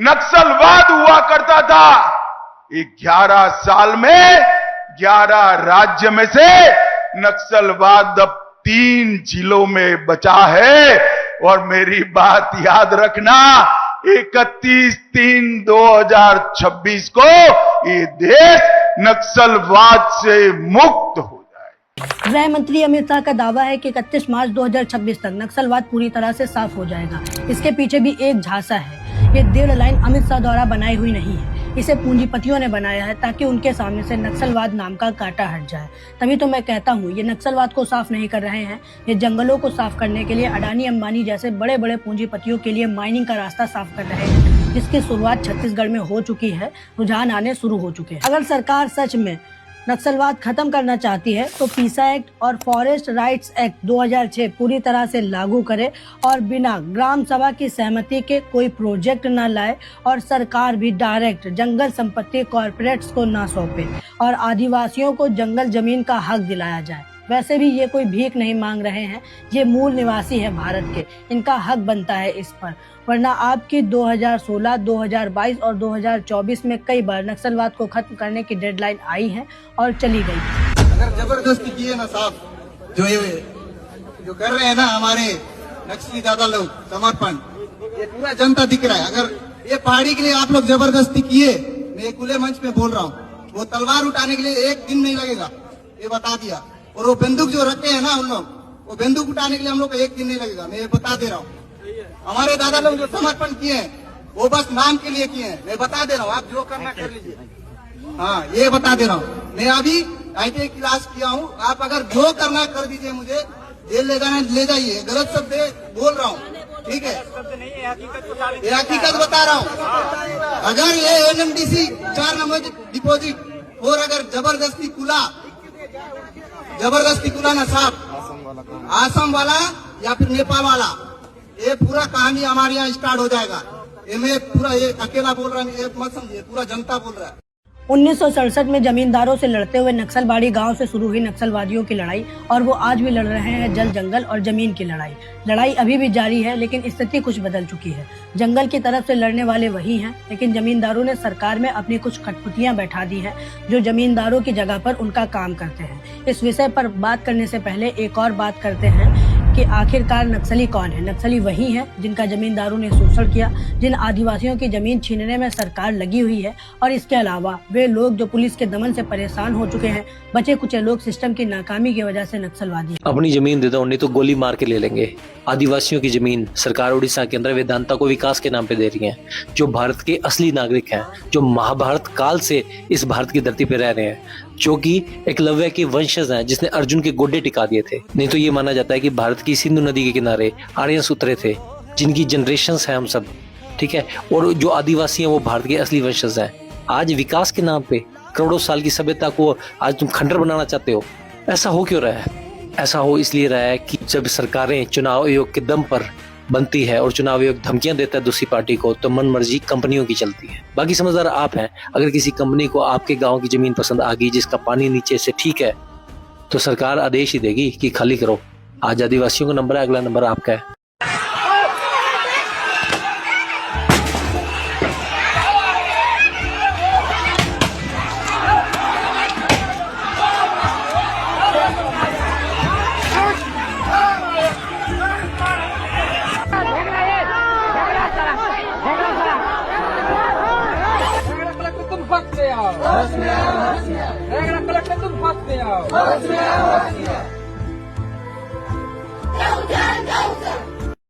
नक्सलवाद हुआ करता था। 11 साल में 11 राज्य में से नक्सलवाद अब 3 जिलों में बचा है। और मेरी बात याद रखना, 31/3/2026 को ये देश नक्सलवाद से मुक्त हो जाए। गृह मंत्री अमित शाह का दावा है कि 31 मार्च 2026 तक नक्सलवाद पूरी तरह से साफ हो जाएगा। इसके पीछे भी एक झांसा है। ये डेड लाइन अमित शाह द्वारा बनाई हुई नहीं है, इसे पूंजीपतियों ने बनाया है ताकि उनके सामने से नक्सलवाद नाम का कांटा हट जाए। तभी तो मैं कहता हूँ ये नक्सलवाद को साफ नहीं कर रहे हैं, ये जंगलों को साफ करने के लिए अडानी अंबानी जैसे बड़े बड़े पूंजीपतियों के लिए माइनिंग का रास्ता साफ कर रहे हैं, जिसकी शुरुआत छत्तीसगढ़ में हो चुकी है। रुझान आने शुरू हो चुके हैं। अगर सरकार सच में नक्सलवाद खत्म करना चाहती है तो पीसा एक्ट और फॉरेस्ट राइट्स एक्ट 2006 पूरी तरह से लागू करे और बिना ग्राम सभा की सहमति के कोई प्रोजेक्ट न लाए, और सरकार भी डायरेक्ट जंगल संपत्ति कॉर्पोरेट्स को ना सौंपे और आदिवासियों को जंगल जमीन का हक दिलाया जाए। वैसे भी ये कोई भीख नहीं मांग रहे हैं, ये मूल निवासी है भारत के, इनका हक बनता है इस पर। वरना आपकी 2016, 2022 और 2024 में कई बार नक्सलवाद को खत्म करने की डेडलाइन आई है और चली गई। अगर जबरदस्ती किए ना साहब, जो कर रहे हैं ना हमारे नक्सली दादा लोग समर्पण, ये पूरा जनता दिख रहा है। अगर ये पहाड़ी के लिए आप लोग जबरदस्ती किए, मैं खुले मंच में बोल रहा हूँ, वो तलवार उठाने के लिए 1 दिन नहीं लगेगा, ये बता दिया। और वो बंदूक जो रखे हैं ना उन लोग, वो बंदूक उठाने के लिए हम लोग को 1 दिन नहीं लगेगा, मैं ये बता दे रहा हूँ। हमारे दादा लोग जो समर्पण किए हैं वो बस नाम के लिए किए हैं, मैं बता दे रहा हूँ। आप जो करना कर लीजिए, हाँ ये बता दे रहा हूँ। मैं अभी ITI क्लास किया हूँ, आप अगर जो करना कर दीजिए, मुझे जेल ले जाना ले जाइए। गलत शब्द बोल रहा हूँ, ठीक है, ये हकीकत बता रहा हूँ। अगर ये NMDC 4 नंबर डिपोजिट और अगर जबरदस्ती खुला ना साहब, आसम वाला या फिर नेपाल वाला, ये पूरा कहानी हमारे यहाँ स्टार्ट हो जाएगा। ये मैं पूरा ये अकेला बोल रहा हूँ, ये मत समझिए, पूरा जनता बोल रहा है। 1967 में जमींदारों से लड़ते हुए नक्सलबाड़ी गांव से शुरू हुई नक्सलवादियों की लड़ाई, और वो आज भी लड़ रहे हैं जल जंगल और जमीन की लड़ाई। लड़ाई अभी भी जारी है, लेकिन स्थिति कुछ बदल चुकी है। जंगल की तरफ से लड़ने वाले वही हैं, लेकिन जमींदारों ने सरकार में अपनी कुछ कठपुतलियां बैठा दी हैं जो जमींदारों की जगह पर उनका काम करते हैं। इस विषय पर बात करने से पहले एक और बात करते हैं कि आखिरकार नक्सली कौन है। नक्सली वही है जिनका जमींदारों ने शोषण किया, जिन आदिवासियों की जमीन छीनने में सरकार लगी हुई है, और इसके अलावा वे लोग जो पुलिस के दमन से परेशान हो चुके हैं। बचे कुछ लोग सिस्टम की नाकामी की वजह से नक्सलवादी। अपनी जमीन दे दो, नहीं तो गोली मार के ले लेंगे। आदिवासियों की जमीन सरकार उड़ीसा के अंदर वेदांता को विकास के नाम पे दे रही है, जो भारत के असली नागरिक हैं, जो महाभारत काल से इस भारत की धरती पे रह रहे हैं, जो कि एकलव्य के वंशज हैं, जिसने अर्जुन के गोडे टिका दिए थे। नहीं तो ये माना जाता है कि भारत की सिंधु नदी के किनारे आर्यन उतरे थे, जिनकी जनरेशंस हैं हम सब, ठीक है। और जो आदिवासी हैं वो भारत के असली वंशज हैं। आज विकास के नाम पे करोड़ों साल की सभ्यता को आज तुम खंडर बनाना चाहते हो। ऐसा हो क्यों रहा है? ऐसा हो इसलिए रहा है कि जब सरकारें चुनाव आयोग के दम पर बनती है और चुनाव आयोग धमकियां देता है दूसरी पार्टी को, तो मन मर्जी कंपनियों की चलती है। बाकी समझदार आप हैं। अगर किसी कंपनी को आपके गांव की जमीन पसंद आ गई जिसका पानी नीचे से ठीक है, तो सरकार आदेश ही देगी कि खाली करो। आज आदिवासियों का नंबर है, अगला नंबर आपका है। तुम फंस गए हो।